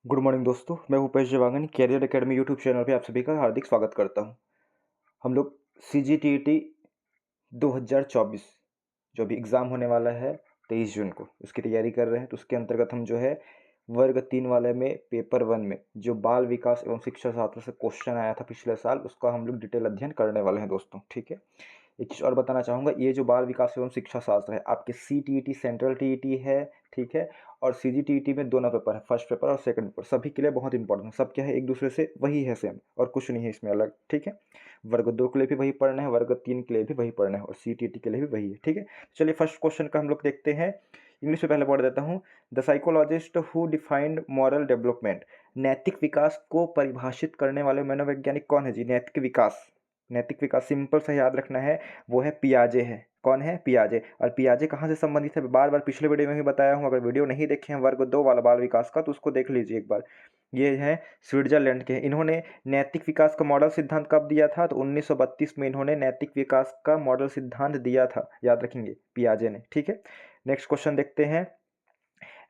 Good morning दोस्तों, मैं Bhupesh Jawangni career academy YouTube channel पे आप सभी का हार्दिक स्वागत करता हूं। हम लोग CGTET 2024 जो अभी एग्ज़ाम होने वाला है 23 जून को, उसकी तैयारी कर रहे हैं। तो उसके अंतर्गत हम जो है वर्ग 3 वाले में पेपर 1 में जो बाल विकास एवं शिक्षा शास्त्र से क्वेश्चन आया था पिछले साल, उसका हम लोग डिटेल अध्ययन करने वाले हैं दोस्तों। ठीक है, एक चीज़ और बताना चाहूँगा, ये जो बाल विकास एवं शिक्षा शास्त्र है आपके CTET सेंट्रल TET है, ठीक है, और CGTET में दोनों पेपर है, फर्स्ट पेपर और सेकंड पेपर, सभी के लिए बहुत इंपॉर्टेंट है। सब क्या है, एक दूसरे से वही है, सेम, और कुछ नहीं है इसमें अलग। ठीक है, वर्ग 2 के लिए भी वही पढ़ना है, वर्ग 3 के लिए भी वही पढ़ना है, और CTET के लिए भी वही है। ठीक है, चलिए फर्स्ट क्वेश्चन का हम लोग देखते हैं। इंग्लिश में पहले पढ़ देता हूँ। The psychologist who defined moral development, नैतिक विकास को परिभाषित करने वाले मनोवैज्ञानिक कौन है जी? नैतिक विकास, नैतिक विकास सिंपल सा याद रखना है, वो है पियाजे है। कौन है? पियाजे। और पियाजे कहाँ से संबंधित है? बार बार पिछले वीडियो में भी बताया हूँ, अगर वीडियो नहीं देखे हैं वर्ग 2 वाला बाल विकास का तो उसको देख लीजिए एक बार। ये है स्विट्जरलैंड के। इन्होंने नैतिक विकास का मॉडल सिद्धांत कब दिया था? तो 1932 में इन्होंने नैतिक विकास का मॉडल सिद्धांत दिया था, याद रखेंगे, पियाजे ने। ठीक है, नेक्स्ट क्वेश्चन देखते हैं।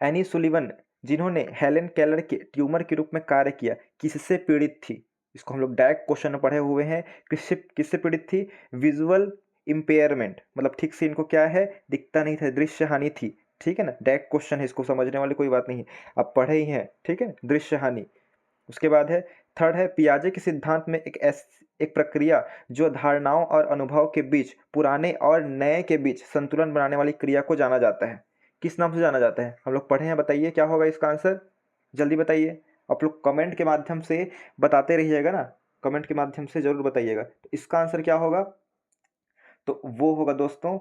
एनी सुलिवन, जिन्होंने हेलेन केलर के ट्यूमर के रूप में कार्य किया, किससे पीड़ित थी? इसको हम लोग डायरेक्ट क्वेश्चन में पढ़े हुए हैं। किससे किससे पीड़ित थी? विजुअल इम्पेयरमेंट, मतलब ठीक से इनको क्या है, दिखता नहीं था, दृश्य हानि थी। ठीक है ना, डायरेक्ट क्वेश्चन है, इसको समझने वाली कोई बात नहीं है, आप पढ़े ही हैं। ठीक है, दृश्य हानि। उसके बाद है थर्ड है, पियाजे के सिद्धांत में एक प्रक्रिया जो धारणाओं और अनुभव के बीच, पुराने और नए के बीच संतुलन बनाने वाली क्रिया को जाना जाता है। किस नाम से जाना जाता है? हम लोग पढ़े हैं, बताइए क्या होगा इसका आंसर, जल्दी बताइए। आप लोग कमेंट के माध्यम से बताते रहिएगा ना, कमेंट के माध्यम से जरूर बताइएगा। तो इसका आंसर क्या होगा? तो वो होगा दोस्तों,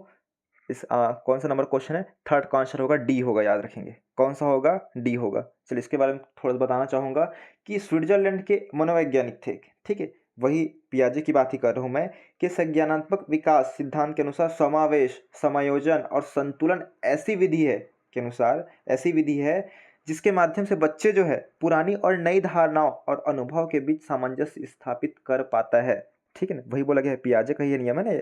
कौन सा नंबर क्वेश्चन है? थर्ड का आंसर होगा डी होगा, याद रखेंगे। कौन सा होगा? डी होगा। चलिए इसके बारे में थोड़ा सा बताना चाहूँगा कि स्विट्जरलैंड के मनोवैज्ञानिक थे, ठीक है, वही पियाजे की बात ही कर रहा हूँ मैं, कि संज्ञानात्मक विकास सिद्धांत के अनुसार समावेश, समायोजन और संतुलन ऐसी विधि है, के अनुसार ऐसी विधि है जिसके माध्यम से बच्चे जो है पुरानी और नई धारणाओं और अनुभव के बीच सामंजस्य स्थापित कर पाता है। ठीक है ना, वही बोला गया है, पियाजे का ये नियम है ना।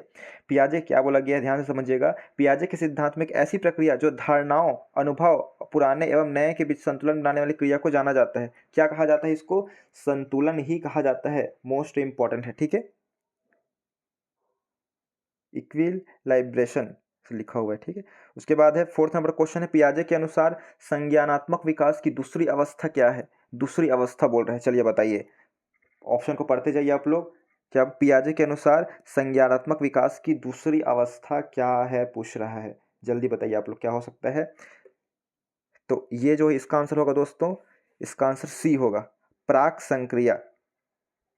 पियाजे क्या बोला गया है, ध्यान से समझिएगा। पियाजे के सिद्धांत में एक ऐसी प्रक्रिया जो धारणाओं, अनुभव, पुराने एवं नए के बीच संतुलन बनाने वाली क्रिया को जाना जाता है। क्या कहा जाता है इसको? संतुलन ही कहा जाता है, मोस्ट इंपॉर्टेंट है। ठीक है, इक्विलाइब्रेशन लिखा हुआ है। ठीक है, उसके बाद है फोर्थ नंबर क्वेश्चन है, पियाजे के अनुसार संज्ञानात्मक विकास की दूसरी अवस्था क्या है? दूसरी अवस्था बोल रहे हैं, चलिए बताइए, ऑप्शन को पढ़ते जाइए आप लोग। क्या पियाजे के अनुसार संज्ञानात्मक विकास की दूसरी अवस्था क्या है, पूछ रहा है, जल्दी बताइए आप लोग, क्या हो सकता है? तो ये जो इसका आंसर होगा दोस्तों, इसका आंसर सी होगा, प्राक संक्रिया,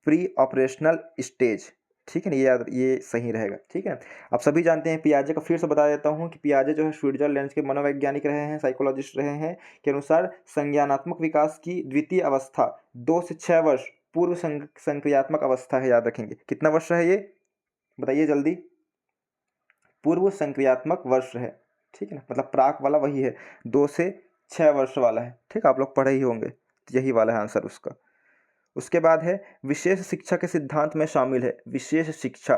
प्री ऑपरेशनल स्टेज। ठीक है ना, ये याद, ये सही रहेगा। ठीक है, आप सभी जानते हैं पियाजे का, फिर से बता देता हूँ कि पियाजे जो है स्विट्जरलैंड के मनोवैज्ञानिक रहे हैं, साइकोलॉजिस्ट रहे हैं, के अनुसार संज्ञानात्मक विकास की द्वितीय अवस्था 2 से 6 वर्ष पूर्व संक्रियात्मक अवस्था है, याद रखेंगे। कितना वर्ष है ये, बताइए जल्दी? पूर्व संक्रियात्मक वर्ष है। ठीक है ना, मतलब प्राक वाला वही है, 2 से 6 वर्ष वाला है। ठीक है, आप लोग पढ़े ही होंगे, तो यही वाला है आंसर उसका। उसके बाद है विशेष शिक्षा के सिद्धांत में शामिल है, विशेष शिक्षा।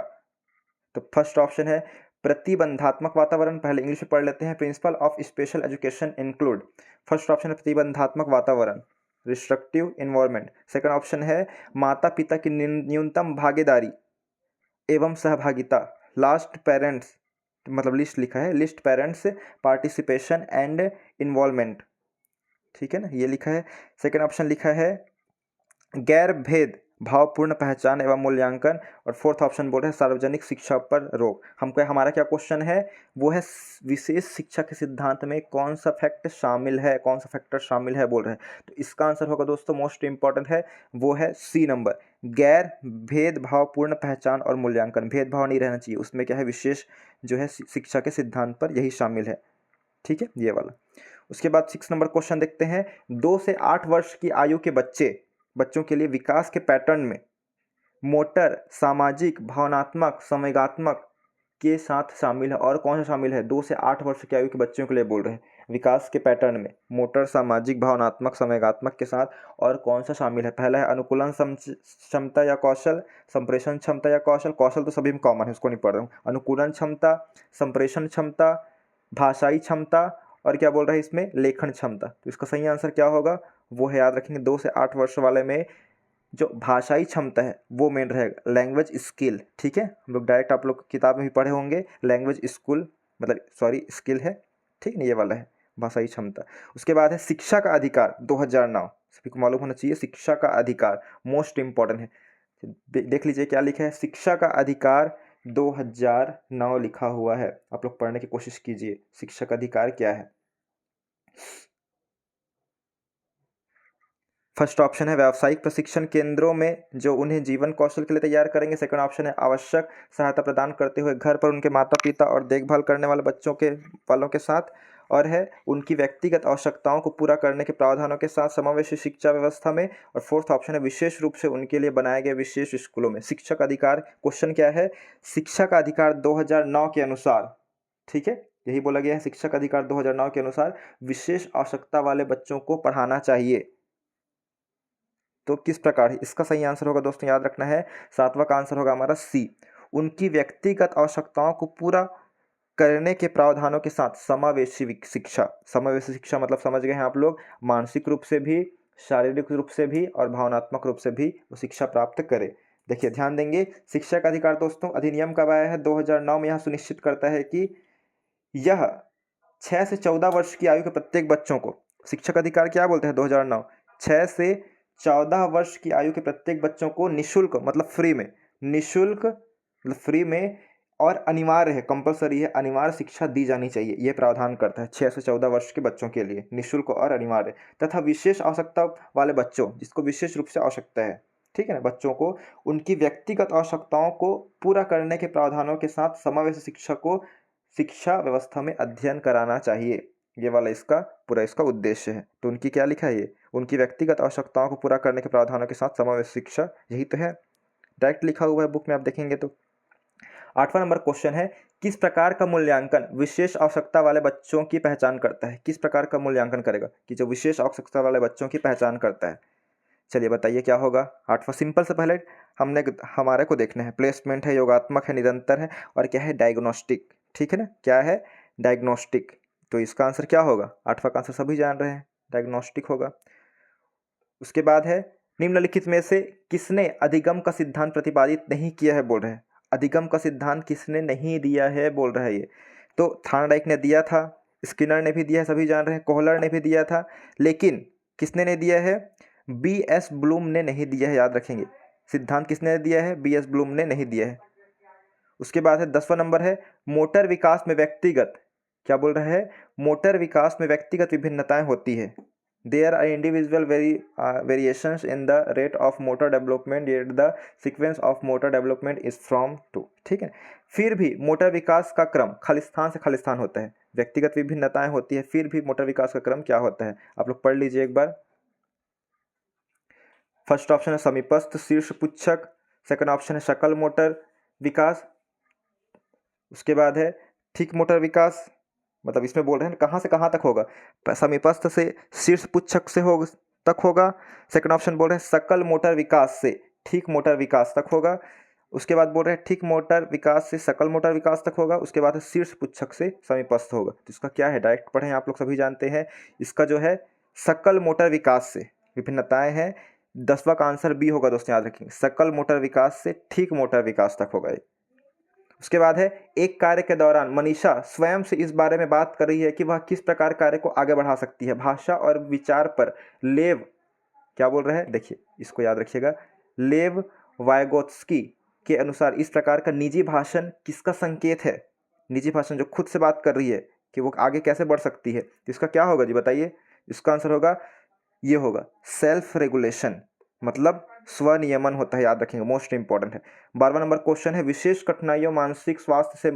तो फर्स्ट ऑप्शन है प्रतिबंधात्मक वातावरण, पहले इंग्लिश में पढ़ लेते हैं। Principle of special education include, first option है प्रतिबंधात्मक वातावरण, रिस्ट्रिक्टिव इन्वायरमेंट। सेकंड ऑप्शन है माता पिता की न्यूनतम भागीदारी एवं सहभागिता, लास्ट पेरेंट्स, मतलब लिस्ट लिखा है, list parents participation and involvement. ठीक है ना, ये लिखा है। सेकंड ऑप्शन लिखा है गैर भेद भावपूर्ण पहचान एवं मूल्यांकन, और फोर्थ ऑप्शन बोल रहे हैं सार्वजनिक शिक्षा पर रोक। हमको हमारा क्या क्वेश्चन है, वो है विशेष शिक्षा के सिद्धांत में कौन सा फैक्ट शामिल है, कौन सा फैक्टर शामिल है बोल रहे हैं। तो इसका आंसर होगा दोस्तों, मोस्ट इंपॉर्टेंट है, वो है सी नंबर, गैर भेदभावपूर्ण पहचान और मूल्यांकन। भेदभाव नहीं रहना चाहिए उसमें, क्या है, विशेष जो है शिक्षा के सिद्धांत पर यही शामिल है। ठीक है, ये वाला। उसके बाद 6 नंबर क्वेश्चन देखते हैं। 2 से 8 वर्ष की आयु के बच्चों के लिए विकास के पैटर्न में मोटर, सामाजिक, भावनात्मक, संवेगात्मक के साथ शामिल है, और कौन सा शामिल है? 2 से 8 वर्ष की आयु के बच्चों के लिए बोल रहे हैं, विकास के पैटर्न में मोटर, सामाजिक, भावनात्मक, संवेगात्मक के साथ और कौन सा शामिल है? पहला है अनुकूलन क्षमता या कौशल, संप्रेषण क्षमता या कौशल। कौशल तो सभी में कॉमन है, उसको नहीं पढ़ रहा हूँ। अनुकूलन क्षमता, संप्रेषण क्षमता, भाषाई क्षमता और क्या बोल रहा है इसमें, लेखन क्षमता। तो इसका सही आंसर क्या होगा, वो है, याद रखेंगे, 2 से 8 वर्ष वाले में जो भाषाई क्षमता है वो मेन रहेगा, लैंग्वेज स्किल। ठीक है, हम लोग डायरेक्ट आप लोग किताब में भी पढ़े होंगे, लैंग्वेज स्कूल मतलब सॉरी स्किल है, ठीक है, ये वाला है भाषाई क्षमता। उसके बाद है शिक्षा का अधिकार 2009, सभी को मालूम होना चाहिए शिक्षा का अधिकार मोस्ट इंपॉर्टेंट है। देख लीजिए क्या लिखा है, शिक्षा का अधिकार 2009 लिखा हुआ है, आप लोग पढ़ने की कोशिश कीजिए शिक्षा का अधिकार क्या है। फर्स्ट ऑप्शन है व्यावसायिक प्रशिक्षण केंद्रों में जो उन्हें जीवन कौशल के लिए तैयार करेंगे। सेकंड ऑप्शन है आवश्यक सहायता प्रदान करते हुए घर पर उनके माता पिता और देखभाल करने वाले बच्चों के वालों के साथ, और है उनकी व्यक्तिगत आवश्यकताओं को पूरा करने के प्रावधानों के साथ समावेशी शिक्षा व्यवस्था में। और फोर्थ ऑप्शन है विशेष रूप से उनके लिए बनाए गए विशेष स्कूलों में। शिक्षा का अधिकार, क्वेश्चन क्या है, शिक्षा का अधिकार 2009 के अनुसार, ठीक है, यही बोला गया है, शिक्षा का अधिकार 2009 के अनुसार विशेष आवश्यकता वाले बच्चों को पढ़ाना चाहिए। तो किस प्रकार है, इसका सही आंसर होगा दोस्तों, याद रखना है, सातवां का आंसर होगा हमारा सी, उनकी व्यक्तिगत आवश्यकताओं को पूरा करने के प्रावधानों के साथ समावेशी शिक्षा। समावेशी शिक्षा मतलब समझ गए हैं आप लोग, मानसिक रूप से भी, शारीरिक रूप से भी और भावनात्मक रूप से भी वो शिक्षा प्राप्त करे। देखिए ध्यान देंगे, शिक्षा का अधिकार दोस्तों अधिनियम कब आया है, 2009 में। यह सुनिश्चित करता है कि यह 6 से 14 वर्ष की आयु के प्रत्येक बच्चों को, शिक्षा का अधिकार क्या बोलते हैं 2009, 6 से 14 वर्ष की आयु के प्रत्येक बच्चों को निशुल्क मतलब फ्री में, निशुल्क मतलब फ्री में और अनिवार्य है, कंपलसरी है, अनिवार्य शिक्षा दी जानी चाहिए, यह प्रावधान करता है 6 से 14 वर्ष के बच्चों के लिए, निशुल्क और अनिवार्य। तथा विशेष आवश्यकता वाले बच्चों, जिसको विशेष रूप से आवश्यकता है, ठीक है ना, बच्चों को उनकी व्यक्तिगत आवश्यकताओं को पूरा करने के प्रावधानों के साथ समावेशी शिक्षा को शिक्षा व्यवस्था में अध्ययन कराना चाहिए। ये वाला इसका पूरा इसका उद्देश्य है। तो उनकी क्या लिखा है, ये उनकी व्यक्तिगत आवश्यकताओं को पूरा करने के प्रावधानों के साथ समावेश शिक्षा, यही तो है, डायरेक्ट लिखा हुआ है बुक में, आप देखेंगे तो। 8वां नंबर क्वेश्चन है, किस प्रकार का मूल्यांकन विशेष आवश्यकता वाले बच्चों की पहचान करता है। किस प्रकार का मूल्यांकन करेगा कि जो विशेष आवश्यकता वाले बच्चों की पहचान करता है, चलिए बताइए क्या होगा। 8वां सिंपल से पहले हमने हमारे को देखना है, प्लेसमेंट है, योगात्मक है, निरंतर है, और क्या है, डायग्नोस्टिक, ठीक है ना, क्या है, डायग्नोस्टिक। तो इसका आंसर क्या होगा, 8वां का आंसर सभी जान रहे हैं, डायग्नोस्टिक होगा। उसके बाद है, निम्नलिखित में से किसने अधिगम का सिद्धांत प्रतिपादित नहीं किया है, बोल रहे हैं, अधिगम का सिद्धांत किसने नहीं दिया है बोल रहा है ये। तो थार्नडाइक ने दिया था, स्किनर ने भी दिया है, सभी जान रहे हैं, कोहलर ने भी दिया था, लेकिन किसने नहीं दिया है, बी.एस. ब्लूम ने नहीं दिया है, याद रखेंगे, सिद्धांत किसने दिया है, बी.एस. ब्लूम ने नहीं दिया है। उसके बाद है 10वां नंबर है, मोटर विकास में व्यक्तिगत, क्या बोल रहा है, मोटर विकास में व्यक्तिगत विभिन्नताएं होती है। There are individual variations in the rate of motor development yet the sequence of motor development is from to, ठीक है। फिर भी मोटर विकास का क्रम खालिस्तान से खालिस्तान होता है, व्यक्तिगत विभिन्नताएं होती है, फिर भी मोटर विकास का क्रम क्या होता है, आप लोग पढ़ लीजिए एक बार। फर्स्ट ऑप्शन है समीपस्थ शीर्ष पुच्छक, सेकंड ऑप्शन है शकल मोटर विकास, उसके बाद है ठीक मोटर विकास, मतलब इसमें बोल रहे हैं कहाँ से कहाँ तक होगा, समीपस्थ से शीर्ष पुच्छक से हो तक होगा। सेकंड ऑप्शन बोल रहे हैं सकल मोटर विकास से ठीक मोटर विकास तक होगा। उसके बाद बोल रहे हैं ठीक मोटर विकास से सकल मोटर विकास तक होगा। उसके बाद शीर्ष पुच्छक से समीपस्थ होगा। तो इसका क्या है, डायरेक्ट पढ़े आप लोग सभी जानते हैं, इसका जो है सकल मोटर विकास से विभिन्नताएं हैं। 10वां का आंसर बी होगा दोस्तों, याद रखेंगे, सकल मोटर विकास से ठीक मोटर विकास तक होगा। उसके बाद है, एक कार्य के दौरान मनीषा स्वयं से इस बारे में बात कर रही है कि वह किस प्रकार कार्य को आगे बढ़ा सकती है। भाषा और विचार पर लेव क्या बोल रहा है, देखिए इसको याद रखिएगा, लेव वायगोत्स्की के अनुसार इस प्रकार का निजी भाषण किसका संकेत है, निजी भाषण जो खुद से बात कर रही है कि वो आगे कैसे बढ़ सकती है। तो इसका क्या होगा जी बताइए, इसका आंसर होगा, ये होगा सेल्फ रेगुलेशन, मतलब स्वनियमन होता है, याद रखेंगे, मोस्ट इंपॉर्टेंट है। 12वां नंबर क्वेश्चन है, विशेष कठिनाइयों मानसिक स्वास्थ्य से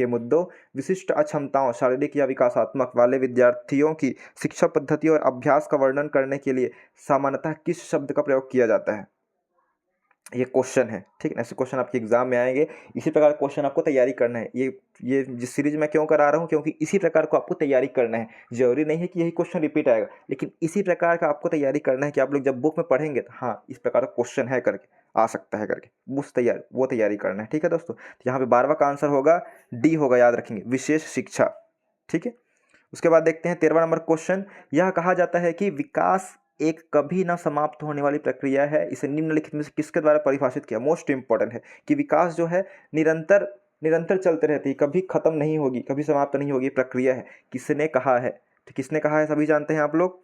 मुद्दों विशिष्ट अक्षमताओं शारीरिक या विकासात्मक वाले विद्यार्थियों की शिक्षा पद्धति और अभ्यास का वर्णन करने के लिए सामान्यतः किस शब्द का प्रयोग किया जाता है। ये क्वेश्चन है, ठीक है, ऐसे क्वेश्चन आपके एग्जाम में आएंगे, इसी प्रकार क्वेश्चन आपको तैयारी करना है। ये जिस सीरीज में क्यों करा रहा हूँ, क्योंकि इसी प्रकार को आपको तैयारी करना है। जरूरी नहीं है कि यही क्वेश्चन रिपीट आएगा, लेकिन इसी प्रकार का आपको तैयारी करना है कि आप लोग जब बुक में पढ़ेंगे तो हाँ इस प्रकार का क्वेश्चन है करके आ सकता है करके वो तैयारी करना है, ठीक है दोस्तों। तो यहाँ पे 12वां का आंसर होगा डी होगा, याद रखेंगे, विशेष शिक्षा, ठीक है। उसके बाद देखते हैं 13वां नंबर क्वेश्चन। यह कहा जाता है कि विकास एक कभी न समाप्त होने वाली प्रक्रिया है, इसे निम्नलिखित में से किसके द्वारा परिभाषित किया। मोस्ट इंपॉर्टेंट है कि विकास जो है निरंतर निरंतर चलते रहती है, कभी खत्म नहीं होगी, कभी समाप्त नहीं होगी, प्रक्रिया है। किसने कहा है? तो किसने कहा है सभी जानते हैं आप लोग,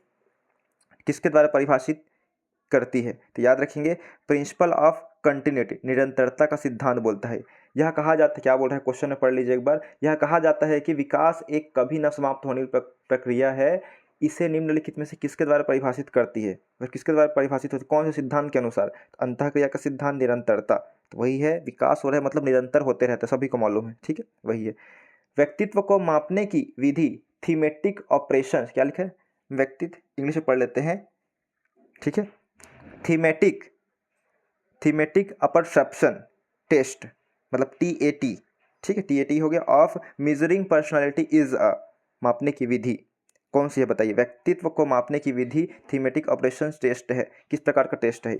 किसके द्वारा परिभाषित करती है? तो याद रखेंगे, प्रिंसिपल ऑफ कंटिन्यूटी, निरंतरता का सिद्धांत बोलता है। यह कहा जाता है, क्या बोल रहा है क्वेश्चन में पढ़ लीजिए एक बार। यह कहा जाता है कि विकास एक कभी न समाप्त होने वाली प्रक्रिया है, इसे निम्नलिखित में से किसके द्वारा परिभाषित करती है? और किसके द्वारा परिभाषित होती है, कौन से सिद्धांत के अनुसार? तो अंतःक्रिया का सिद्धांत, निरंतरता। तो वही है, विकास हो रहा है मतलब निरंतर होते रहते हैं, सभी को मालूम है, ठीक है, वही है। व्यक्तित्व को मापने की विधि, थीमेटिक ऑपरेशन, क्या लिखा है? व्यक्तित्व, इंग्लिश में पढ़ लेते हैं, ठीक है। थीमेटिक, थीमेटिक अपरसेप्शन टेस्ट, मतलब TAT, ठीक है, TAT हो गया, of measuring personality is a, मापने की विधि कौन सी है बताइए? व्यक्तित्व को मापने की विधि थीमेटिक ऑपरेशन टेस्ट है। किस प्रकार का टेस्ट है?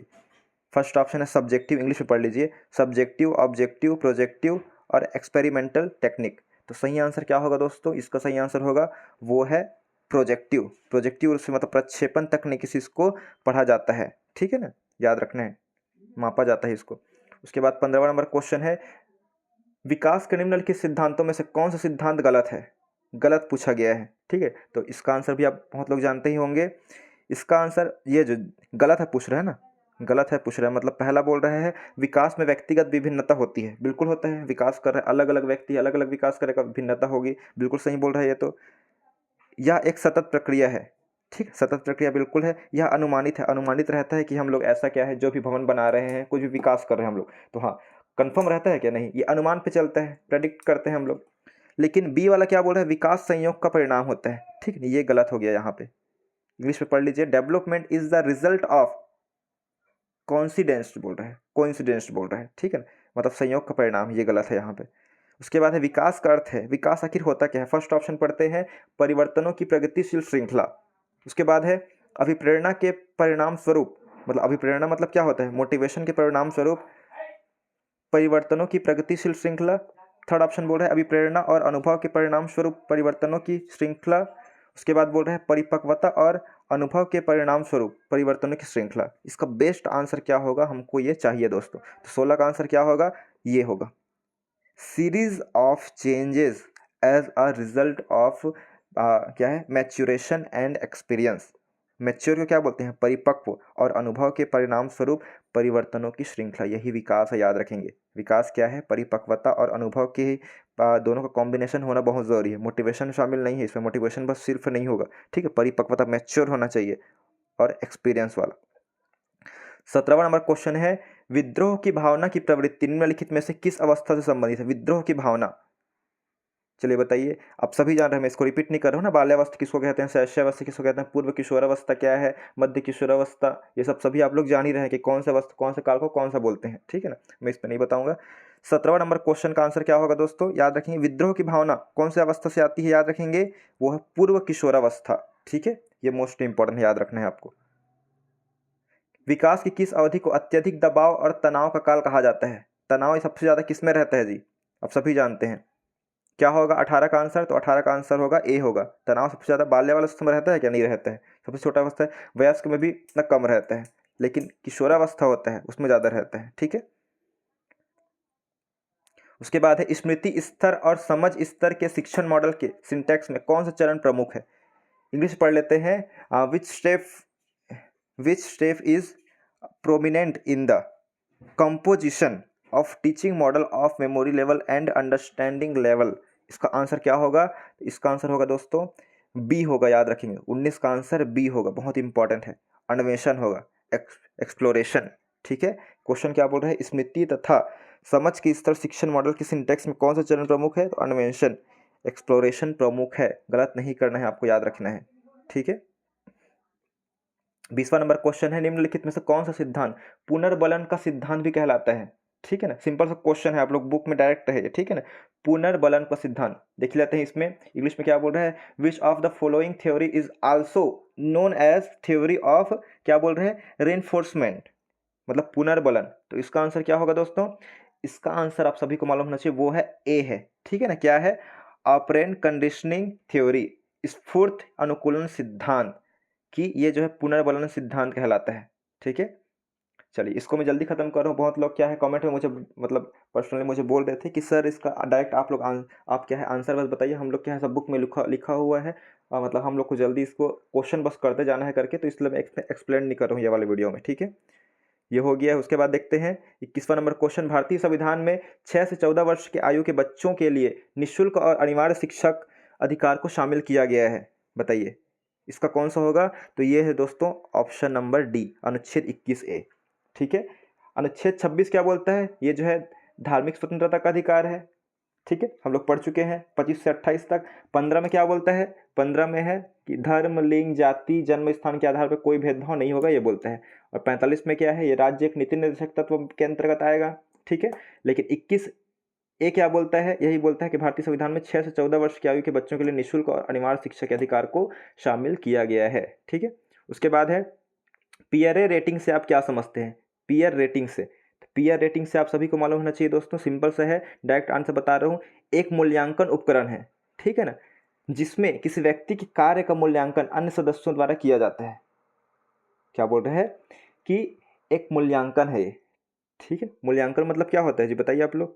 फर्स्ट ऑप्शन है सब्जेक्टिव, इंग्लिश में पढ़ लीजिए, सब्जेक्टिव, ऑब्जेक्टिव, प्रोजेक्टिव और एक्सपेरिमेंटल टेक्निक। तो सही आंसर क्या होगा दोस्तों? इसका सही आंसर होगा वो है प्रोजेक्टिव। प्रोजेक्टिव से मतलब प्रक्षेपण तकनीक से इसको पढ़ा जाता है, ठीक है ना, याद रखना है, मापा जाता है इसको। उसके बाद 15वां नंबर क्वेश्चन है, विकास के निम्नलिखित सिद्धांतों में से कौन सा सिद्धांत गलत है? गलत पूछा गया है, ठीक है। तो इसका आंसर भी आप बहुत लोग जानते ही होंगे। इसका आंसर ये जो गलत है पूछ रहे हैं ना, गलत है पूछ रहे हैं, मतलब पहला बोल रहे हैं विकास में व्यक्तिगत विभिन्नता होती है। बिल्कुल होता है, विकास कर रहे हैं, अलग अलग व्यक्ति अलग अलग विकास करेगा, भिन्नता होगी, बिल्कुल सही बोल रहे हैं ये तो। यह एक सतत प्रक्रिया है, ठीक, सतत प्रक्रिया बिल्कुल है। यह अनुमानित है, अनुमानित रहता है कि हम लोग ऐसा क्या है, जो भी भवन बना रहे हैं, कुछ भी विकास कर रहे हैं हम लोग, तो हाँ कंफर्म रहता है क्या? नहीं, ये अनुमान पे चलता है, प्रेडिक्ट करते हैं हम लोग। लेकिन बी वाला क्या बोल रहा है? विकास संयोग का परिणाम होता है, ठीक है, ये गलत हो गया यहाँ पे। इंग्लिश में पढ़ लीजिए, development is the result of coincidence बोल रहा है, कोइंसिडेंस बोल रहा है, ठीक है ना, मतलब संयोग का परिणाम, ये गलत है यहाँ पे। उसके बाद है विकास का अर्थ है, विकास आखिर होता क्या है? फर्स्ट ऑप्शन पढ़ते हैं, परिवर्तनों की प्रगतिशील श्रृंखला। उसके बाद है अभिप्रेरणा के परिणाम स्वरूप, मतलब अभिप्रेरणा मतलब क्या होता है? मोटिवेशन के परिणाम स्वरूप परिवर्तनों की प्रगतिशील श्रृंखला। थर्ड ऑप्शन बोल रहा है अभिप्रेरणा और अनुभव के परिणाम स्वरूप परिवर्तनों की श्रृंखला। उसके बाद बोल रहे हैं परिपक्वता और अनुभव के परिणाम स्वरूप परिवर्तनों की श्रृंखला। इसका बेस्ट आंसर क्या होगा? हमको ये चाहिए दोस्तों। तो 16 का आंसर क्या होगा? ये होगा, series of changes as a result of क्या है? Maturation and experience. मैच्योर को क्या बोलते हैं? परिपक्व, और अनुभव के परिणाम स्वरूप परिवर्तनों की श्रृंखला, यही विकास है, याद रखेंगे। विकास क्या है? परिपक्वता और अनुभव के दोनों का कॉम्बिनेशन होना बहुत ज़रूरी है। मोटिवेशन शामिल नहीं है इसमें, मोटिवेशन बस सिर्फ नहीं होगा, ठीक है, परिपक्वता, मैच्योर होना चाहिए, और एक्सपीरियंस वाला। 17वां नंबर क्वेश्चन है, विद्रोह की भावना की प्रवृत्ति निम्नलिखित में से किस अवस्था से संबंधित है? विद्रोह की भावना, चलिए बताइए। आप सभी जान रहे हैं, मैं इसको रिपीट नहीं कर रहा हूँ ना। बाल्यावस्था किसको कहते हैं, शैशवावस्था किसको कहते हैं, पूर्व किशोरावस्था क्या है, मध्य किशोरावस्था, ये सब सभी आप लोग जान ही रहे हैं कि कौन सा अवस्था, कौन से काल को कौन सा बोलते हैं, ठीक है ना, मैं इस पर नहीं बताऊंगा। 17वां नंबर क्वेश्चन का आंसर क्या होगा दोस्तों? याद रखेंगे, विद्रोह की भावना कौन से अवस्था से आती है, याद रखेंगे, वो है पूर्व किशोरावस्था, ठीक है, ये मोस्ट इंपॉर्टेंट है, याद रखना है आपको। विकास की किस अवधि को अत्यधिक दबाव और तनाव का काल कहा जाता है? तनाव सबसे ज्यादा किस में रहता है जी? आप सभी जानते हैं, क्या होगा 18 का आंसर? तो 18 का आंसर होगा ए होगा। तनाव सबसे ज़्यादा बाल्यावस्था में रहता है क्या? नहीं रहता है, सबसे छोटा अवस्था है। वयस्क में भी इतना कम रहता है, लेकिन किशोरावस्था होता है उसमें ज़्यादा रहता है, ठीक है। उसके बाद है स्मृति स्तर और समझ स्तर के शिक्षण मॉडल के सिंटैक्स में कौन सा चरण प्रमुख है? इंग्लिश पढ़ लेते हैं। Which step is prominent in the composition of teaching model of memory level and understanding level? इसका आंसर क्या होगा? इसका आंसर होगा दोस्तों बी होगा, याद रखेंगे। 19 का आंसर बी होगा, बहुत इंपॉर्टेंट है। अन्वेषण होगा, एक्सप्लोरेशन, ठीक है। क्वेश्चन क्या बोल रहे हैं? स्मृति तथा समझ के स्तर शिक्षण मॉडल के सिंटेक्स में कौन सा चरण प्रमुख है? तो अन्वेषण, एक्सप्लोरेशन प्रमुख है, गलत नहीं करना है आपको, याद रखना है, ठीक है। 20वां नंबर क्वेश्चन है, निम्नलिखित में से कौन सा सिद्धांत पुनर्बलन का सिद्धांत भी कहलाता है? ठीक है ना, सिंपल सा क्वेश्चन है, आप लोग बुक में डायरेक्ट है, ठीक है ना। पुनर्बलन का सिद्धांत देख लेते हैं। इसमें इंग्लिश में क्या बोल रहा है? Which of the following theory is also known as theory of, क्या बोल रहे हैं, रेनफोर्समेंट, मतलब पुनर्बलन। तो इसका आंसर क्या होगा दोस्तों? इसका आंसर आप सभी को मालूम होना चाहिए, वो है ए है, ठीक है ना। क्या है? ऑपरेंट कंडीशनिंग थ्योरी, स्फूर्त अनुकूलन सिद्धांत की ये जो है पुनर्बलन सिद्धांत कहलाता है। ठीक है, चलिए इसको मैं जल्दी खत्म कर रहा हूँ। बहुत लोग क्या है कमेंट में मुझे मतलब पर्सनली मुझे बोल रहे थे कि सर इसका डायरेक्ट आप लोग आप क्या है आंसर बस बताइए। हम लोग क्या है सब बुक में लिखा लिखा हुआ है, मतलब हम लोग को जल्दी इसको क्वेश्चन बस करते जाना है करके, तो इसलिए मैं एक्सप्लेन नहीं कर रहा हूँ ये वाले वीडियो में। ठीक है, ये हो गया है। उसके बाद देखते हैं 21वां नंबर क्वेश्चन, भारतीय संविधान में 6 से 14 वर्ष की आयु के बच्चों के लिए निःशुल्क और अनिवार्य शिक्षक अधिकार को शामिल किया गया है, बताइए इसका कौन सा होगा। तो ये है दोस्तों ऑप्शन नंबर डी, अनुच्छेद 21A। ठीक है, अनुच्छेद 26 क्या बोलता है, ये जो है धार्मिक स्वतंत्रता का अधिकार है। ठीक है, हम लोग पढ़ चुके हैं 25 से 28 तक। 15 में क्या बोलता है, 15 में है कि धर्म, लिंग, जाति, जन्म स्थान के आधार पर कोई भेदभाव नहीं होगा, ये बोलता है। और 45 में क्या है, ये राज्य एक नीति निर्देशक तत्व के अंतर्गत आएगा। ठीक है, लेकिन 21A क्या बोलता है, यही बोलता है कि भारतीय संविधान में 6 से 14 वर्ष की आयु के बच्चों के लिए निःशुल्क और अनिवार्य शिक्षा के अधिकार को शामिल किया गया है। ठीक है, उसके बाद है पीआरए रेटिंग से आप क्या समझते हैं, पीआर रेटिंग से। पीआर रेटिंग से आप सभी को मालूम होना चाहिए दोस्तों, सिंपल सा है, डायरेक्ट आंसर बता रहा हूँ। एक मूल्यांकन उपकरण है, ठीक है ना, जिसमें किसी व्यक्ति के कार्य का मूल्यांकन अन्य सदस्यों द्वारा किया जाता है। क्या बोल रहे हैं कि एक मूल्यांकन है ये। ठीक है, मूल्यांकन मतलब क्या होता है जी बताइए आप लोग,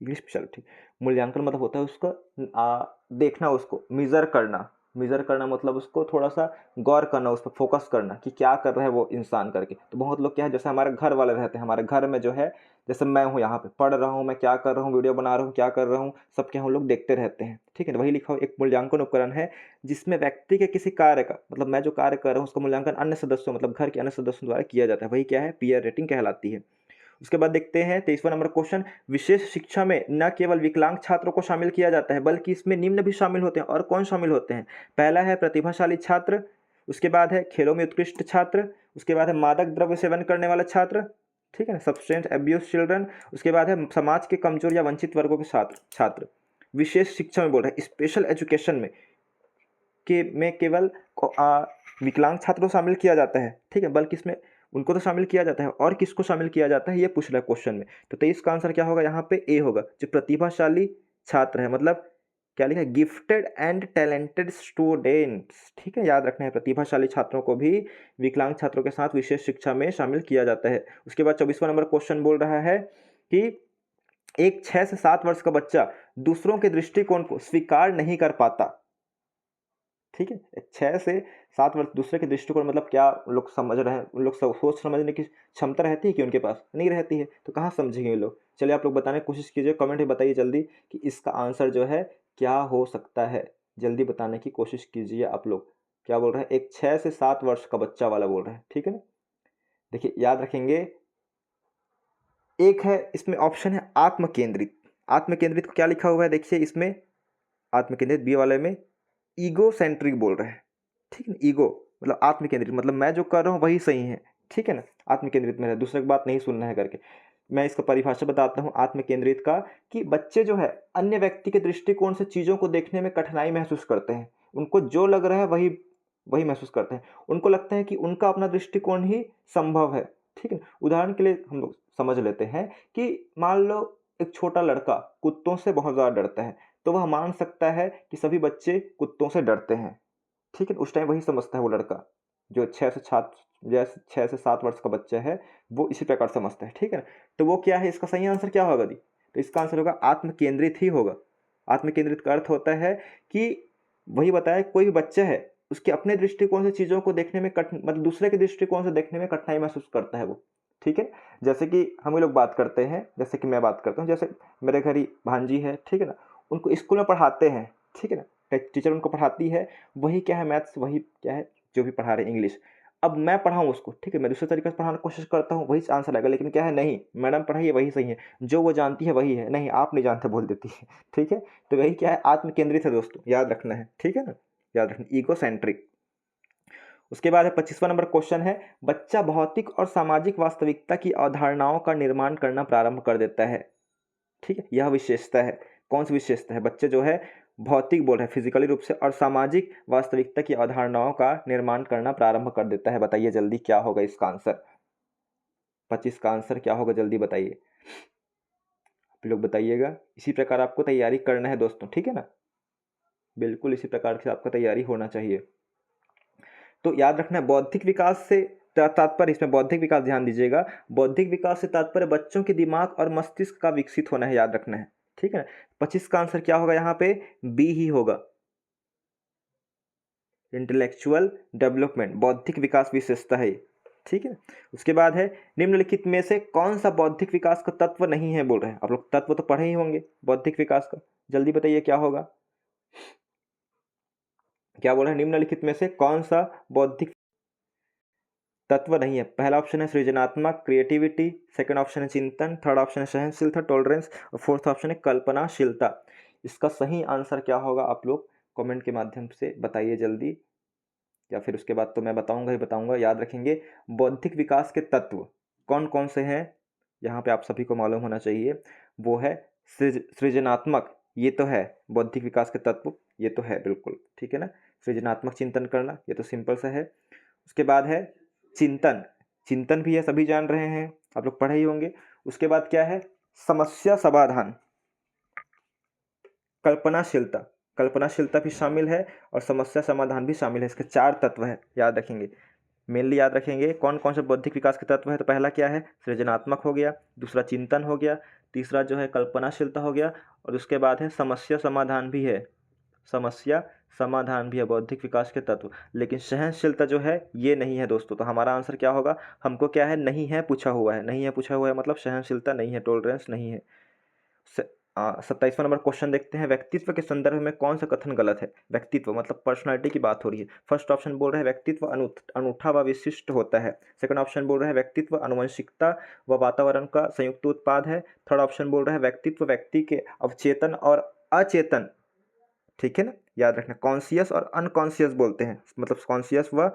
इंग्लिश में चलो ठीक। मूल्यांकन मतलब होता है उसका देखना, उसको मेजर करना। मेजर करना मतलब उसको थोड़ा सा गौर करना, उस पर फोकस करना कि क्या कर रहा है वो इंसान करके। तो बहुत लोग क्या है, जैसे हमारे घर वाले रहते हैं, हमारे घर में जो है, जैसे मैं हूँ यहाँ पे पढ़ रहा हूँ, मैं क्या कर रहा हूँ, वीडियो बना रहा हूँ, क्या कर रहा हूँ, सब क्या हम लोग देखते रहते हैं। ठीक है, वही लिखा हो, एक मूल्यांकन उपकरण है जिसमें व्यक्ति के किसी कार्य का, मतलब मैं जो कार्य कर रहा हूँ उसका मूल्यांकन अन्य सदस्यों, मतलब घर के अन्य सदस्यों द्वारा किया जाता है, वही क्या है, पीयर रेटिंग कहलाती है। उसके बाद देखते हैं 23वां नंबर क्वेश्चन, विशेष शिक्षा में न केवल विकलांग छात्रों को शामिल किया जाता है बल्कि इसमें निम्न भी शामिल होते हैं। और कौन शामिल होते हैं, पहला है प्रतिभाशाली छात्र, उसके बाद है खेलों में उत्कृष्ट छात्र, उसके बाद है मादक द्रव्य सेवन करने वाला छात्र, ठीक है ना, सब्सटेंस एब्यूज चिल्ड्रन, उसके बाद है समाज के कमजोर या वंचित वर्गों के छात्र। विशेष शिक्षा में बोल रहे हैं, स्पेशल एजुकेशन में केवल विकलांग छात्रों को शामिल किया जाता है, ठीक है, बल्कि इसमें उनको तो शामिल किया जाता है, और किसको शामिल किया जाता है ये पूछ रहा है क्वेश्चन में। तो 23 का आंसर क्या होगा, यहाँ पे ए होगा, जो प्रतिभाशाली छात्र है, मतलब क्या लिखा है, गिफ्टेड एंड टैलेंटेड स्टूडेंट्स। ठीक है, याद रखना है, प्रतिभाशाली छात्रों को भी विकलांग छात्रों के साथ विशेष शिक्षा में शामिल किया जाता है। उसके बाद 24वां नंबर क्वेश्चन बोल रहा है कि एक 6 से 7 वर्ष का बच्चा दूसरों के दृष्टिकोण को स्वीकार नहीं कर पाता। ठीक है, 6 से 7 वर्ष दूसरे के दृष्टिकोण मतलब क्या उन लोग समझ रहे हैं, उन लोग सोच समझने की क्षमता रहती है कि उनके पास नहीं रहती है, तो कहाँ समझेंगे ये लोग। चलिए आप लोग बताने की कोशिश कीजिए, कमेंट में बताइए जल्दी कि इसका आंसर जो है क्या हो सकता है, जल्दी बताने की कोशिश कीजिए आप लोग। क्या बोल रहे हैं, एक 6 से 7 वर्ष का बच्चा वाला बोल रहे हैं, ठीक है ना। देखिए याद रखेंगे, एक है इसमें ऑप्शन है आत्म केंद्रित। आत्म केंद्रित को क्या लिखा हुआ है, देखिए इसमें आत्म केंद्रित बी वाले में ईगो सेंट्रिक बोल रहे हैं। ठीक है ना, ईगो मतलब आत्म केंद्रित, मतलब मैं जो कर रहा हूँ वही सही है। ठीक है ना, आत्म केंद्रित में है, दूसरे की बात नहीं सुनना है करके। मैं इसका परिभाषा बताता हूँ आत्म केंद्रित का, कि बच्चे जो है अन्य व्यक्ति के दृष्टिकोण से चीज़ों को देखने में कठिनाई महसूस करते हैं। उनको जो लग रहा है वही वही महसूस करते हैं। उनको लगता है कि उनका अपना दृष्टिकोण ही संभव है। ठीक है ना, उदाहरण के लिए हम लोग समझ लेते हैं कि मान लो एक छोटा लड़का कुत्तों से बहुत ज़्यादा डरता है, तो वह मान सकता है कि सभी बच्चे कुत्तों से डरते हैं। ठीक है, उस टाइम वही समझता है वो लड़का, जो 6 से 7 वर्ष का बच्चा है, वो इसी प्रकार समझता है। ठीक है ना, तो वो क्या है, इसका सही आंसर क्या होगा दी, तो इसका आंसर होगा आत्म केंद्रित ही होगा। आत्म केंद्रित का अर्थ होता है कि वही बताया, कोई भी बच्चा है उसके अपने दृष्टिकोण से चीज़ों को देखने में मतलब दूसरे के दृष्टिकोण से देखने में कठिनाई महसूस करता है वो। ठीक है, जैसे कि हम लोग बात करते हैं, जैसे कि मैं बात करता हूँ, जैसे मेरे घर ही भांजी है, ठीक है ना, उनको स्कूल में पढ़ाते हैं, ठीक है ना, टीचर उनको पढ़ाती है, वही क्या है मैथ्स, वही क्या है जो भी पढ़ा रहे इंग्लिश। अब मैं पढ़ाऊँ उसको, ठीक है, मैं दूसरे तरीके से पढ़ाने की कोशिश करता हूँ, वही आंसर आएगा, लेकिन क्या है, नहीं मैडम पढ़ाइए वही सही है, जो वो जानती है वही है, नहीं आप नहीं जानते बोल देती है। ठीक है, तो वही क्या है, आत्म केंद्रित है दोस्तों, याद रखना है। ठीक है ना, याद रखना, ईगो सेंट्रिक। उसके बाद है 25वां नंबर क्वेश्चन है, बच्चा भौतिक और सामाजिक वास्तविकता की अवधारणाओं का निर्माण करना प्रारंभ कर देता है। ठीक है, यह विशेषता है, कौन सी विशेषता है, बच्चे जो है भौतिक बोल रहे हैं फिजिकली रूप से, और सामाजिक वास्तविकता की अवधारणाओं का निर्माण करना प्रारंभ कर देता है। बताइए जल्दी क्या होगा इसका आंसर, 25 का आंसर क्या होगा, जल्दी बताइए आप लोग, बताइएगा। इसी प्रकार आपको तैयारी करना है दोस्तों, ठीक है ना। बिल्कुल इसी प्रकार से आपका तैयारी होना चाहिए। तो याद रखना है बौद्धिक विकास से तात्पर्य, इसमें बौद्धिक विकास ध्यान दीजिएगा, बौद्धिक विकास से तात्पर्य बच्चों के दिमाग और मस्तिष्क का विकसित होना है, याद रखना है, ठीक है ना। 25 का आंसर क्या होगा यहाँ पे, बी ही होगा, इंटेलेक्चुअल डेवलपमेंट, बौद्धिक विकास विशेषता है, ठीक है। उसके बाद है निम्नलिखित में से कौन सा बौद्धिक विकास का तत्व नहीं है, बोल रहे हैं आप लोग, तत्व तो पढ़े ही होंगे बौद्धिक विकास का, जल्दी बताइए क्या होगा, क्या बोल रहे हैं, निम्नलिखित में से कौन सा बौद्धिक तत्व नहीं है। पहला ऑप्शन है सृजनात्मक, क्रिएटिविटी, सेकंड ऑप्शन है चिंतन, थर्ड ऑप्शन है सहनशीलता, टॉलरेंस, और फोर्थ ऑप्शन है कल्पनाशीलता। इसका सही आंसर क्या होगा आप लोग कमेंट के माध्यम से बताइए जल्दी, या फिर उसके बाद तो मैं बताऊंगा ही बताऊंगा। याद रखेंगे बौद्धिक विकास के तत्व कौन कौन से हैं, यहाँ पे आप सभी को मालूम होना चाहिए। वो है सृजनात्मक, ये तो है बौद्धिक विकास के तत्व, ये तो है बिल्कुल, ठीक है ना। सृजनात्मक चिंतन करना, ये तो सिंपल सा है। उसके बाद है चिंतन, चिंतन भी है, सभी जान रहे हैं, आप लोग पढ़े ही होंगे। उसके बाद क्या है, समस्या समाधान, कल्पनाशीलता, कल्पनाशीलता भी शामिल है और समस्या समाधान भी शामिल है। इसके 4 तत्व है, याद रखेंगे, मेनली याद रखेंगे कौन कौन से बौद्धिक विकास के तत्व है। तो पहला क्या है, सृजनात्मक हो गया, दूसरा चिंतन हो गया, तीसरा जो है कल्पनाशीलता हो गया, और उसके बाद है समस्या समाधान भी है, समस्या समाधान भी है बौद्धिक विकास के तत्व। लेकिन सहनशीलता जो है ये नहीं है दोस्तों। तो हमारा आंसर क्या होगा, हमको क्या है, नहीं है पूछा हुआ है, नहीं है पूछा हुआ है मतलब सहनशीलता नहीं है, टॉलरेंस नहीं है। 27वां नंबर क्वेश्चन देखते हैं, व्यक्तित्व के संदर्भ में कौन सा कथन गलत है। व्यक्तित्व मतलब पर्सनालिटी की बात हो रही है। फर्स्ट ऑप्शन बोल रहा है व्यक्तित्व अनूठा व विशिष्ट होता है, सेकंड ऑप्शन बोल रहा है व्यक्तित्व आनुवंशिकता व वातावरण का संयुक्त उत्पाद है, थर्ड ऑप्शन बोल रहा है व्यक्तित्व व्यक्ति के अवचेतन और अचेतन, ठीक है ना, याद रखना कॉन्शियस और अनकॉन्शियस बोलते हैं, मतलब कॉन्शियस व,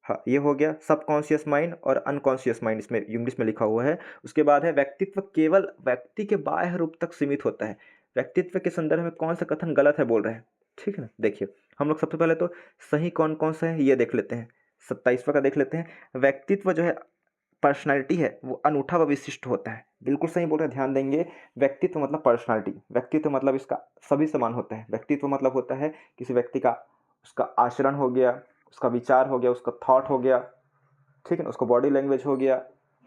हाँ ये हो गया सब कॉन्शियस माइंड और अनकॉन्शियस माइंड, इसमें इंग्लिश में लिखा हुआ है। उसके बाद है व्यक्तित्व केवल व्यक्ति के बाह्य रूप तक सीमित होता है, व्यक्तित्व के संदर्भ में कौन सा कथन गलत है बोल रहे हैं, ठीक है ना। देखिए हम लोग सबसे पहले तो सही कौन कौन सा है ये देख लेते हैं, 27वां का देख लेते हैं। व्यक्तित्व जो है पर्सनालिटी है वो अनूठा व विशिष्ट होता है, बिल्कुल सही बोल रहे हैं, ध्यान देंगे। व्यक्तित्व मतलब पर्सनालिटी, व्यक्तित्व मतलब इसका सभी समान होता है। व्यक्तित्व मतलब होता है किसी व्यक्ति का, उसका आचरण हो गया, उसका विचार हो गया, उसका थॉट हो गया, ठीक है ना, उसका बॉडी लैंग्वेज हो गया,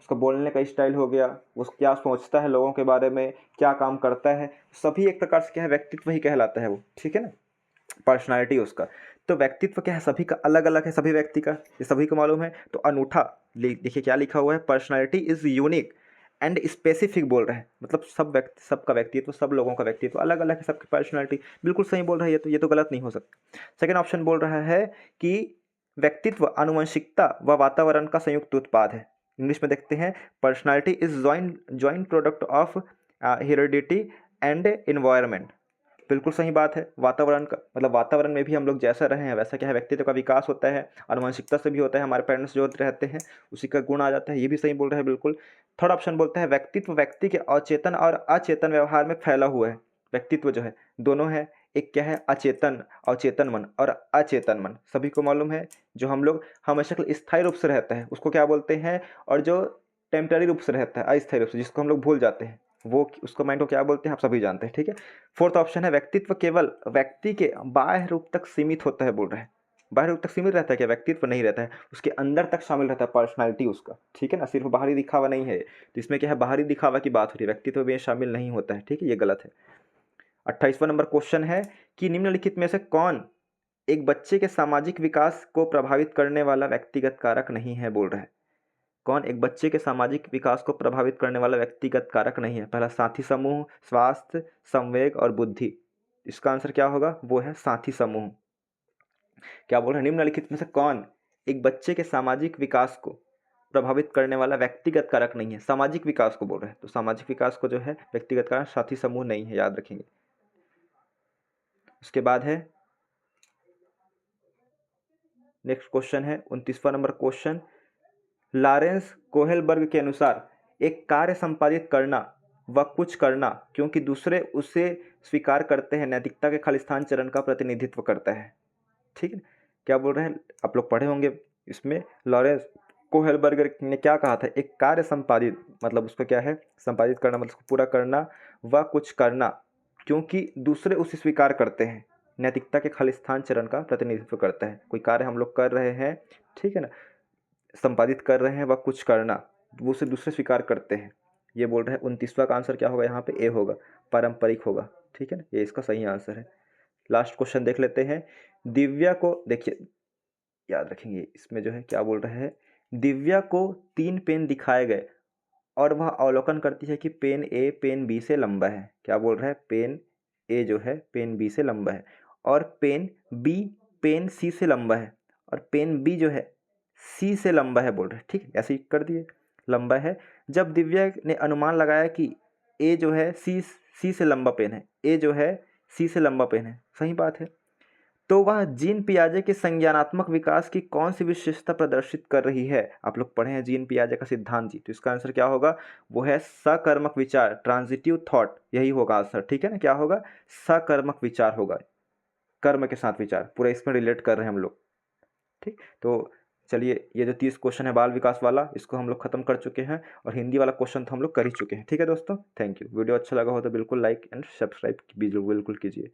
उसका बोलने का स्टाइल हो गया, वो क्या सोचता है लोगों के बारे में, क्या काम करता है, सभी एक प्रकार से क्या है व्यक्तित्व ही कहलाता है वो, ठीक है ना, पर्सनालिटी उसका। तो व्यक्तित्व क्या है, सभी का अलग अलग है, सभी व्यक्ति का, ये सभी को मालूम है। तो अनूठा, देखिए क्या लिखा हुआ है, personality is unique and specific बोल रहा है, मतलब सब व्यक्ति, सबका व्यक्तित्व, सब लोगों का व्यक्तित्व अलग अलग है, सबकी पर्सनालिटी, बिल्कुल सही बोल रहा है, ये तो गलत नहीं हो सकता। सेकेंड ऑप्शन बोल रहा है कि व्यक्तित्व आनुवंशिकता व वातावरण का संयुक्त उत्पाद है। इंग्लिश में देखते हैं, personality is joint product of heredity and environment, बिल्कुल सही बात है। वातावरण का मतलब वातावरण में भी हम लोग जैसा रहे हैं वैसा क्या है व्यक्तित्व का विकास होता है, आनुवंशिकता से भी होता है, हमारे पेरेंट्स जो रहते हैं उसी का गुण आ जाता है, ये भी सही बोल रहे हैं बिल्कुल। थर्ड ऑप्शन बोलता है व्यक्तित्व व्यक्ति के अचेतन और अचेतन व्यवहार में फैला हुआ है, व्यक्तित्व जो है दोनों है, एक क्या है अचेतन, अचेतन मन और अचेतन मन, सभी को मालूम है। जो हम लोग हमेशा स्थायी रूप से रहता है उसको क्या बोलते हैं, और जो टेम्पररी रूप से रहता है अस्थायी रूप से जिसको हम लोग भूल जाते हैं वो उसको माइंड को क्या बोलते हैं आप सभी जानते हैं, ठीक है। फोर्थ ऑप्शन है व्यक्तित्व केवल व्यक्ति के बाह्य रूप तक सीमित होता है बोल रहे हैं, बाहरी रूप तक सीमित रहता है क्या, व्यक्तित्व नहीं रहता है, उसके अंदर तक शामिल रहता है पर्सनालिटी उसका, ठीक है ना, सिर्फ बाहरी दिखावा नहीं है। तो इसमें क्या है बाहरी दिखावा की बात हो रही है, व्यक्तित्व में शामिल नहीं होता है, ठीक है, ये गलत है। 28वां नंबर क्वेश्चन है कि निम्नलिखित में से कौन एक बच्चे के सामाजिक विकास को प्रभावित करने वाला व्यक्तिगत कारक नहीं है बोल रहे हैं, कौन एक बच्चे के सामाजिक विकास को प्रभावित करने वाला व्यक्तिगत कारक नहीं है। पहला साथी समूह, स्वास्थ्य, संवेग और बुद्धि, इसका आंसर क्या होगा, वो है साथी समूह। क्या बोल रहे हैं, निम्नलिखित में से कौन एक बच्चे के सामाजिक विकास को प्रभावित करने वाला व्यक्तिगत कारक नहीं है, सामाजिक विकास को बोल रहे हैं, तो सामाजिक विकास को जो है व्यक्तिगत कारक साथी समूह नहीं है, याद रखेंगे। उसके बाद है नेक्स्ट क्वेश्चन है 29वां नंबर क्वेश्चन, लॉरेंस कोहेलबर्ग के अनुसार एक कार्य संपादित करना व कुछ करना क्योंकि दूसरे उसे स्वीकार करते हैं नैतिकता के खालिस्तान चरण का प्रतिनिधित्व करता है, ठीक है। क्या बोल रहे हैं, आप लोग पढ़े होंगे, इसमें लॉरेंस कोहेलबर्ग ने क्या कहा था, एक कार्य संपादित मतलब उसको क्या है संपादित करना मतलब उसको पूरा करना व कुछ करना क्योंकि दूसरे उसे स्वीकार करते हैं, नैतिकता के खालिस्तान चरण का प्रतिनिधित्व करता है। कोई कार्य हम लोग कर रहे हैं, ठीक है ना, संपादित कर रहे हैं व कुछ करना, वो उसे दूसरे स्वीकार करते हैं। ये बोल रहे हैं 29वां का आंसर क्या होगा यहाँ पे, ए होगा, पारंपरिक होगा, ठीक है ना, ये इसका सही आंसर है। लास्ट क्वेश्चन देख लेते हैं। दिव्या को देखिए, याद रखेंगे इसमें जो है क्या बोल रहे हैं, दिव्या को 3 पेन दिखाए गए और वह अवलोकन करती है कि पेन ए पेन बी से लंबा है। क्या बोल रहा है, पेन ए जो है पेन बी से लंबा है और पेन बी पेन सी से लंबा है और पेन बी जो है सी से लंबा है बोल रहे हैं, ठीक है, ऐसे ही कर दिए, लंबा है। जब दिव्या ने अनुमान लगाया कि ए जो है सी से लंबा पेन है, ए जो है सी से लंबा पेन है, सही बात है, तो वह जीन पियाजे के संज्ञानात्मक विकास की कौन सी विशेषता प्रदर्शित कर रही है। आप लोग पढ़े हैं जीन पियाजे का सिद्धांत जी, तो इसका आंसर क्या होगा, वो है सकर्मक विचार, ट्रांजिटिव थॉट, यही होगा आंसर, ठीक है ना, क्या होगा, सकर्मक विचार होगा, कर्म के साथ विचार, पूरा इसमें रिलेट कर रहे हैं हम लोग, ठीक। तो चलिए, ये जो 30 क्वेश्चन है बाल विकास वाला, इसको हम लोग खत्म कर चुके हैं और हिंदी वाला क्वेश्चन तो हम लोग कर ही चुके हैं, ठीक है दोस्तों। Thank you. वीडियो अच्छा लगा हो तो बिल्कुल लाइक एंड सब्सक्राइब बिल्कुल कीजिए।